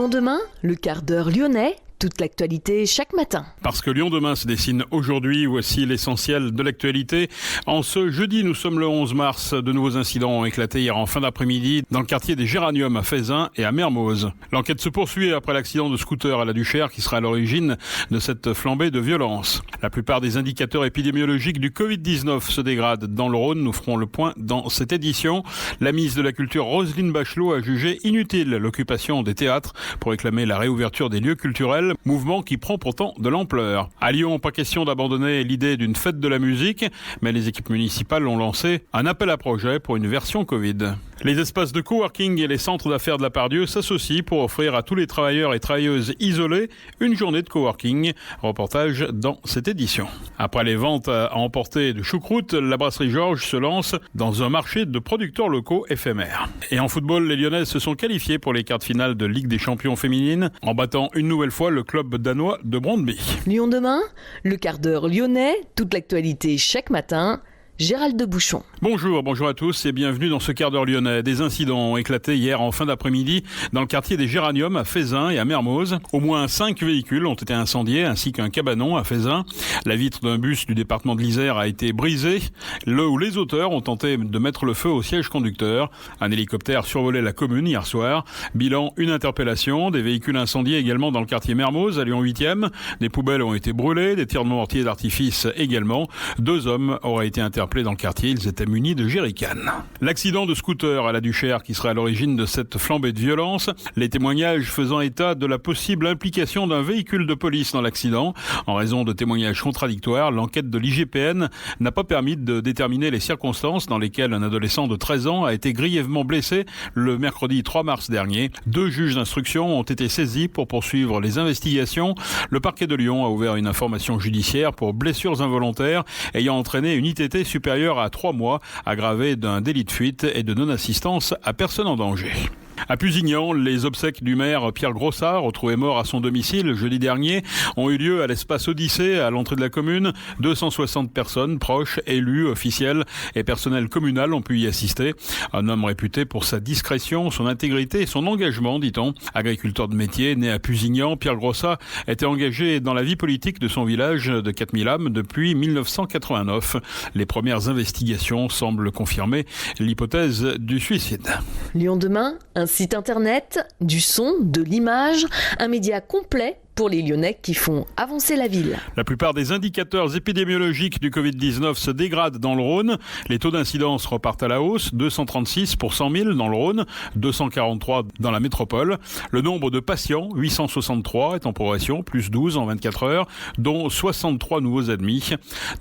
Lyon demain, le quart d'heure lyonnais, toute l'actualité chaque matin. Parce que Lyon demain se dessine aujourd'hui, voici l'essentiel de l'actualité. En ce jeudi, nous sommes le 11 mars. De nouveaux incidents ont éclaté hier en fin d'après-midi dans le quartier des Géraniums à Feyzin et à Mermoz. L'enquête se poursuit après l'accident de scooter à la Duchère qui sera à l'origine de cette flambée de violence. La plupart des indicateurs épidémiologiques du Covid-19 se dégradent dans le Rhône. Nous ferons le point dans cette édition. La ministre de la Culture, Roselyne Bachelot, a jugé inutile l'occupation des théâtres pour réclamer la réouverture des lieux culturels. Mouvement qui prend pourtant de l'ampleur. À Lyon, pas question d'abandonner l'idée d'une fête de la musique, mais les équipes municipales ont lancé un appel à projet pour une version Covid. Les espaces de coworking et les centres d'affaires de la Pardieu s'associent pour offrir à tous les travailleurs et travailleuses isolés une journée de coworking. Reportage dans cette édition. Après les ventes à emporter de choucroute, la brasserie Georges se lance dans un marché de producteurs locaux éphémères. Et en football, les Lyonnaises se sont qualifiées pour les quarts de finale de Ligue des champions féminines en battant une nouvelle fois le club danois de Brøndby. Lyon demain, le quart d'heure lyonnais, toute l'actualité chaque matin. Gérald de Bouchon. Bonjour à tous et bienvenue dans ce quart d'heure lyonnais. Des incidents ont éclaté hier en fin d'après-midi dans le quartier des Géraniums à Feyzin et à Mermoz. Au moins 5 véhicules ont été incendiés ainsi qu'un cabanon à Feyzin. La vitre d'un bus du département de l'Isère a été brisée. Les auteurs ont tenté de mettre le feu au siège conducteur. Un hélicoptère survolait la commune hier soir. Bilan, une interpellation. Des véhicules incendiés également dans le quartier Mermoz à Lyon 8e. Des poubelles ont été brûlées. Des tirs de mortier d'artifice également. 2 hommes auraient été interpellés dans le quartier, ils étaient munis de jerrycans. L'accident de scooter à la Duchère qui serait à l'origine de cette flambée de violence, les témoignages faisant état de la possible implication d'un véhicule de police dans l'accident. En raison de témoignages contradictoires, l'enquête de l'IGPN n'a pas permis de déterminer les circonstances dans lesquelles un adolescent de 13 ans a été grièvement blessé le mercredi 3 mars dernier. 2 juges d'instruction ont été saisis pour poursuivre les investigations. Le parquet de Lyon a ouvert une information judiciaire pour blessures involontaires ayant entraîné une ITT supérieur à 3 mois, aggravé d'un délit de fuite et de non-assistance à personne en danger. À Pusignan, les obsèques du maire Pierre Grossard, retrouvé mort à son domicile jeudi dernier, ont eu lieu à l'espace Odyssée, à l'entrée de la commune. 260 personnes, proches, élus, officiels et personnel communal ont pu y assister. Un homme réputé pour sa discrétion, son intégrité et son engagement, dit-on. Agriculteur de métier, né à Pusignan, Pierre Grossard était engagé dans la vie politique de son village de 4000 âmes depuis 1989. Les premières investigations semblent confirmer l'hypothèse du suicide. Lyon demain, un site internet, du son, de l'image, un média complet pour les Lyonnais qui font avancer la ville. La plupart des indicateurs épidémiologiques du Covid-19 se dégradent dans le Rhône. Les taux d'incidence repartent à la hausse, 236 pour 100 000 dans le Rhône, 243 dans la métropole. Le nombre de patients, 863, est en progression, plus 12 en 24 heures, dont 63 nouveaux admis.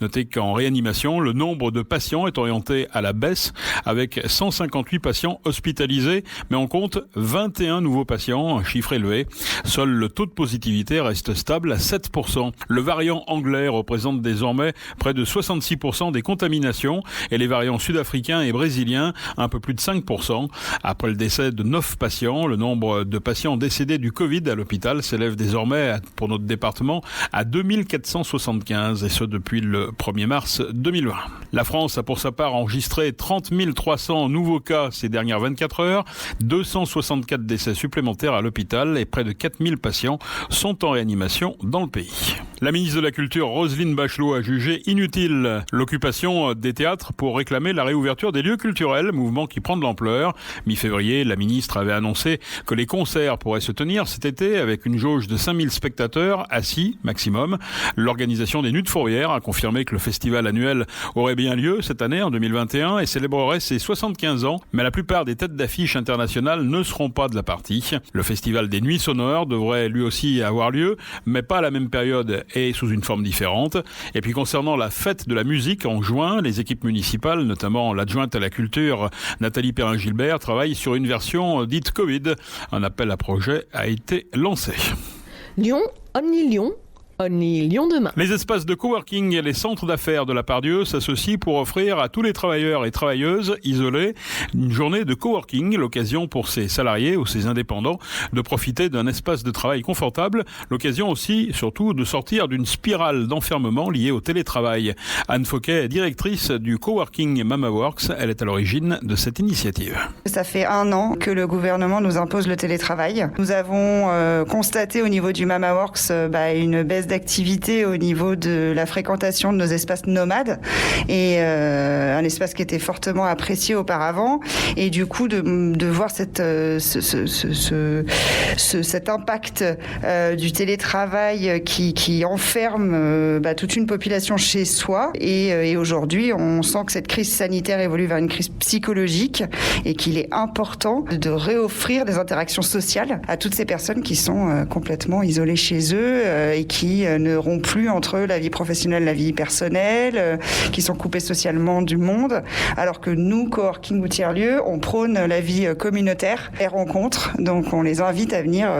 Notez qu'en réanimation, le nombre de patients est orienté à la baisse, avec 158 patients hospitalisés, mais on compte 21 nouveaux patients, un chiffre élevé. Seul le taux de positivité reste stable à 7%. Le variant anglais représente désormais près de 66% des contaminations et les variants sud-africains et brésiliens un peu plus de 5%. Après le décès de 9 patients, le nombre de patients décédés du Covid à l'hôpital s'élève désormais pour notre département à 2475 et ce depuis le 1er mars 2020. La France a pour sa part enregistré 30 300 nouveaux cas ces dernières 24 heures, 264 décès supplémentaires à l'hôpital et près de 4000 patients sont en réanimation dans le pays. La ministre de la Culture, Roselyne Bachelot, a jugé inutile l'occupation des théâtres pour réclamer la réouverture des lieux culturels, mouvement qui prend de l'ampleur. Mi-février, la ministre avait annoncé que les concerts pourraient se tenir cet été avec une jauge de 5000 spectateurs assis maximum. L'organisation des Nuits de Fourvière a confirmé que le festival annuel aurait bien lieu cette année en 2021 et célébrerait ses 75 ans, mais la plupart des têtes d'affiche internationales ne seront pas de la partie. Le festival des Nuits sonores devrait lui aussi avoir lieu, mais pas à la même période et sous une forme différente. Et puis concernant la fête de la musique en juin, les équipes municipales, notamment l'adjointe à la culture Nathalie Perrin-Gilbert, travaillent sur une version dite Covid. Un appel à projet a été lancé. Lyon, Only Lyon, Only Lyon demain. Les espaces de coworking et les centres d'affaires de la Part-Dieu s'associent pour offrir à tous les travailleurs et travailleuses isolés une journée de coworking, l'occasion pour ces salariés ou ces indépendants de profiter d'un espace de travail confortable, l'occasion aussi, surtout, de sortir d'une spirale d'enfermement liée au télétravail. Anne Fauquet est directrice du coworking MamaWorks. Elle est à l'origine de cette initiative. Ça fait 1 an que le gouvernement nous impose le télétravail. Nous avons constaté au niveau du MamaWorks une baisse d'activité au niveau de la fréquentation de nos espaces nomades et un espace qui était fortement apprécié auparavant, et du coup de voir cet impact du télétravail qui enferme toute une population chez soi, et aujourd'hui on sent que cette crise sanitaire évolue vers une crise psychologique et qu'il est important de réoffrir des interactions sociales à toutes ces personnes qui sont complètement isolées chez eux et qui ne rompent plus entre la vie professionnelle et la vie personnelle, qui sont coupés socialement du monde, alors que nous, coworking ou tiers-lieux, on prône la vie communautaire et rencontres, donc on les invite à venir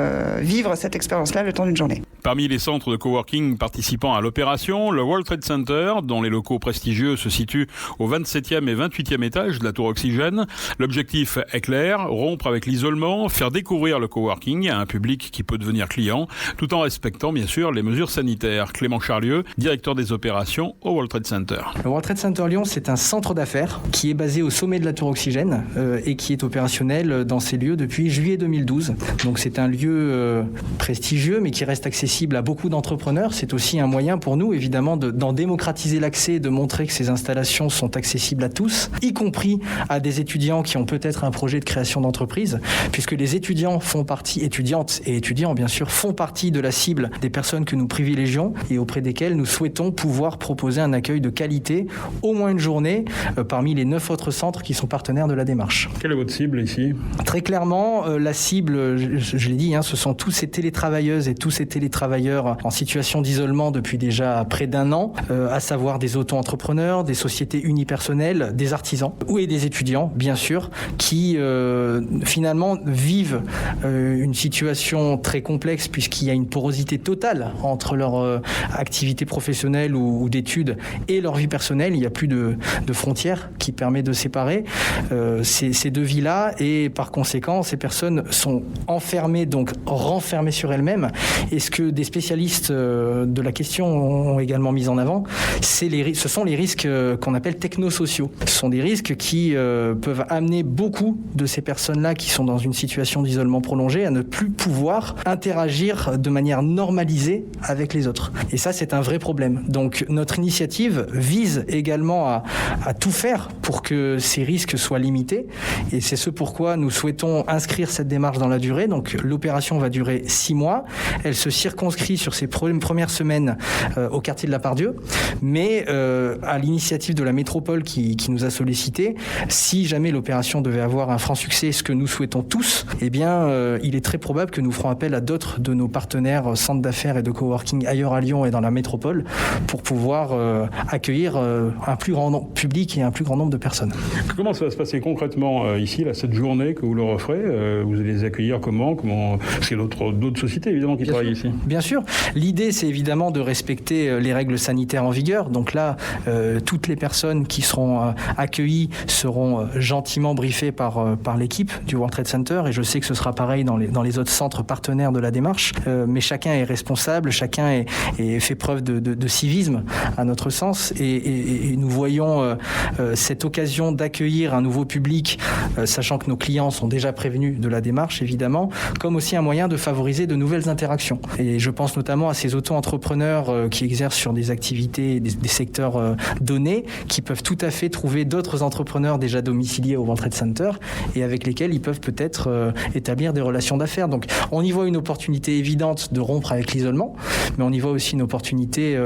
vivre cette expérience-là le temps d'une journée. Parmi les centres de coworking participant à l'opération, le World Trade Center, dont les locaux prestigieux se situent au 27e et 28e étage de la tour Oxygène. L'objectif est clair, rompre avec l'isolement, faire découvrir le coworking à un public qui peut devenir client, tout en respectant bien sûr les mesures sanitaires. Clément Charlieu, directeur des opérations au World Trade Center. Le World Trade Center Lyon, c'est un centre d'affaires qui est basé au sommet de la tour Oxygène et qui est opérationnel dans ces lieux depuis juillet 2012. Donc c'est un lieu prestigieux mais qui reste accessible à beaucoup d'entrepreneurs. C'est aussi un moyen pour nous évidemment d'en démocratiser l'accès, de montrer que ces installations sont accessibles à tous, y compris à des étudiants qui ont peut-être un projet de création d'entreprise, puisque les étudiantes et étudiants bien sûr font partie de la cible des personnes que nous privilégions et auprès desquelles nous souhaitons pouvoir proposer un accueil de qualité, au moins une journée, parmi les 9 autres centres qui sont partenaires de la démarche. Quelle est votre cible ici ? Très clairement, la cible, je l'ai dit, ce sont tous ces télétravailleuses et tous ces télétravailleurs en situation d'isolement depuis déjà près d'1 an, à savoir des auto-entrepreneurs, des sociétés unipersonnelles, des artisans et des étudiants, bien sûr, qui finalement vivent une situation très complexe puisqu'il y a une porosité totale entre leur activité professionnelle ou d'études et leur vie personnelle. Il n'y a plus de frontières qui permet de séparer ces deux vies-là, et par conséquent, ces personnes sont enfermées, donc renfermées sur elles-mêmes. Et ce que des spécialistes de la question ont également mis en avant, ce sont les risques qu'on appelle technosociaux. Ce sont des risques qui peuvent amener beaucoup de ces personnes-là qui sont dans une situation d'isolement prolongé à ne plus pouvoir interagir de manière normalisée avec les autres. Et ça, c'est un vrai problème. Donc notre initiative vise également à tout faire pour que ces risques soient limités, et c'est ce pourquoi nous souhaitons inscrire cette démarche dans la durée. Donc l'opération va durer 6 mois. Elle se circonscrit sur ces premières semaines au quartier de la Part-Dieu, mais à l'initiative de la métropole qui nous a sollicité, si jamais l'opération devait avoir un franc succès, ce que nous souhaitons tous, il est très probable que nous ferons appel à d'autres de nos partenaires centres d'affaires et de coworking ailleurs à Lyon et dans la métropole pour pouvoir accueillir un plus grand public et un plus grand nombre de personnes. Comment ça va se passer concrètement ici, cette journée que vous leur offrez ? Vous allez les accueillir comment ? C'est d'autres sociétés évidemment qui travaillent ici. Bien sûr. L'idée, c'est évidemment de respecter les règles sanitaires en vigueur. Donc là, toutes les personnes qui seront accueillies seront gentiment briefées par l'équipe du World Trade Center, et je sais que ce sera pareil dans les autres centres partenaires de la démarche. Mais chacun est responsable, chacun fait preuve de civisme à notre sens, et nous voyons cette occasion d'accueillir un nouveau public, sachant que nos clients sont déjà prévenus de la démarche évidemment, comme aussi un moyen de favoriser de nouvelles interactions. Et je pense notamment à ces auto-entrepreneurs qui exercent sur des activités, des secteurs donnés, qui peuvent tout à fait trouver d'autres entrepreneurs déjà domiciliés au World Trade Center et avec lesquels ils peuvent peut-être établir des relations d'affaires. Donc on y voit une opportunité évidente de rompre avec l'isolement, mais on y voit aussi une opportunité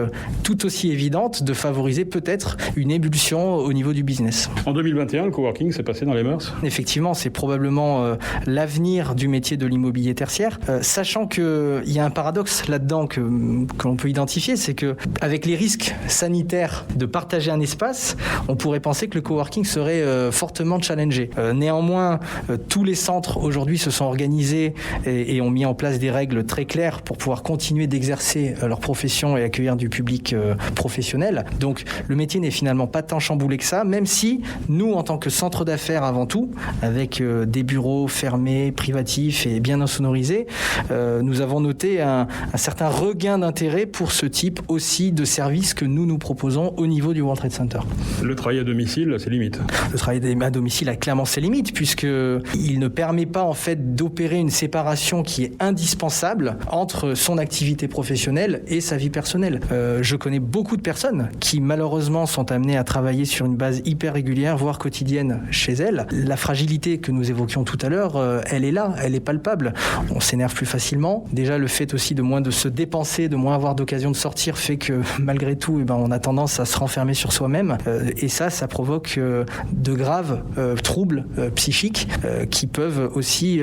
tout aussi évidente de favoriser peut-être une ébullition au niveau du business. En 2021, le coworking s'est passé dans les mœurs ? Effectivement, c'est probablement l'avenir du métier de l'immobilier tertiaire, sachant qu'il y a un paradoxe là-dedans que l'on peut identifier, c'est que avec les risques sanitaires de partager un espace, on pourrait penser que le coworking serait fortement challengé. Néanmoins, tous les centres aujourd'hui se sont organisés et ont mis en place des règles très claires pour pouvoir continuer d'exercer exercer leur profession et accueillir du public professionnel. Donc le métier n'est finalement pas tant chamboulé que ça, même si nous, en tant que centre d'affaires avant tout, avec des bureaux fermés, privatifs et bien insonorisés, nous avons noté un certain regain d'intérêt pour ce type aussi de service que nous proposons au niveau du World Trade Center. Le travail à domicile, c'est limite. Le travail à domicile a clairement ses limites, puisqu'il ne permet pas en fait d'opérer une séparation qui est indispensable entre son activité professionnelle et sa vie personnelle. Je connais beaucoup de personnes qui malheureusement sont amenées à travailler sur une base hyper régulière, voire quotidienne chez elles. La fragilité que nous évoquions tout à l'heure, elle est là, elle est palpable. On s'énerve plus facilement. Déjà, le fait aussi de moins de se dépenser, de moins avoir d'occasion de sortir fait que malgré tout, on a tendance à se renfermer sur soi-même. Et ça provoque de graves troubles psychiques qui peuvent aussi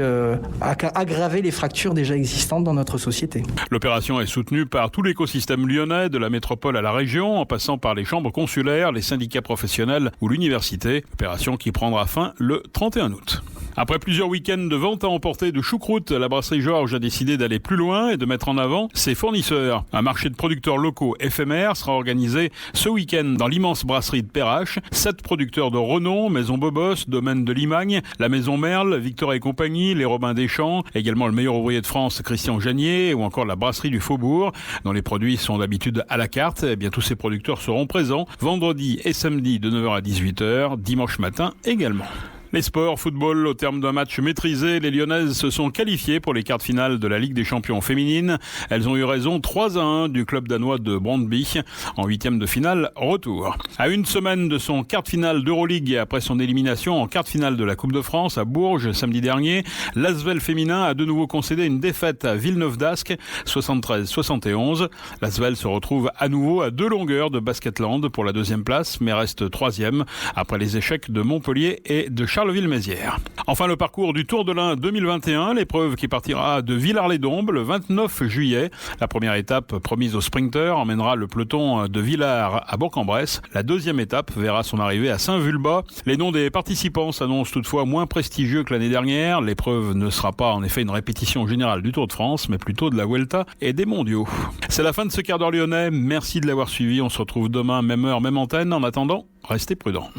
aggraver les fractures déjà existantes dans notre société. L'opération est soutenue par tout l'écosystème lyonnais, de la métropole à la région, en passant par les chambres consulaires, les syndicats professionnels ou l'université. Opération qui prendra fin le 31 août. Après plusieurs week-ends de vente à emporter de choucroute, la brasserie Georges a décidé d'aller plus loin et de mettre en avant ses fournisseurs. Un marché de producteurs locaux éphémère sera organisé ce week-end dans l'immense brasserie de Perrache. 7 producteurs de renom, Maison Bobos, Domaine de Limagne, la Maison Merle, Victor et compagnie, les Robins des Champs, également le meilleur ouvrier de France, Christian Janier, ou encore la brasserie du Faubourg, dont les produits sont d'habitude à la carte. Eh bien, tous ces producteurs seront présents vendredi et samedi de 9h à 18h, dimanche matin également. Les sports, football, au terme d'un match maîtrisé, les Lyonnaises se sont qualifiées pour les quarts de finale de la Ligue des Champions féminines. Elles ont eu raison 3-1 du club danois de Brøndby en 8e de finale retour. À une semaine de son quart de finale d'Euroleague et après son élimination en quart de finale de la Coupe de France à Bourges samedi dernier, l'Asvel féminin a de nouveau concédé une défaite à Villeneuve d'Ascq, 73-71. L'Asvel se retrouve à nouveau à 2 longueurs de Basketland pour la 2e place, mais reste 3e après les échecs de Montpellier et de Charleville-Mézières. Enfin, le parcours du Tour de l'Ain 2021, l'épreuve qui partira de Villars-les-Dombes le 29 juillet. La première étape promise aux sprinteurs emmènera le peloton de Villars à Bourg-en-Bresse. La 2e étape verra son arrivée à Saint-Vulbas. Les noms des participants s'annoncent toutefois moins prestigieux que l'année dernière. L'épreuve ne sera pas en effet une répétition générale du Tour de France, mais plutôt de la Vuelta et des mondiaux. C'est la fin de ce quart d'heure lyonnais. Merci de l'avoir suivi. On se retrouve demain, même heure, même antenne. En attendant, restez prudents.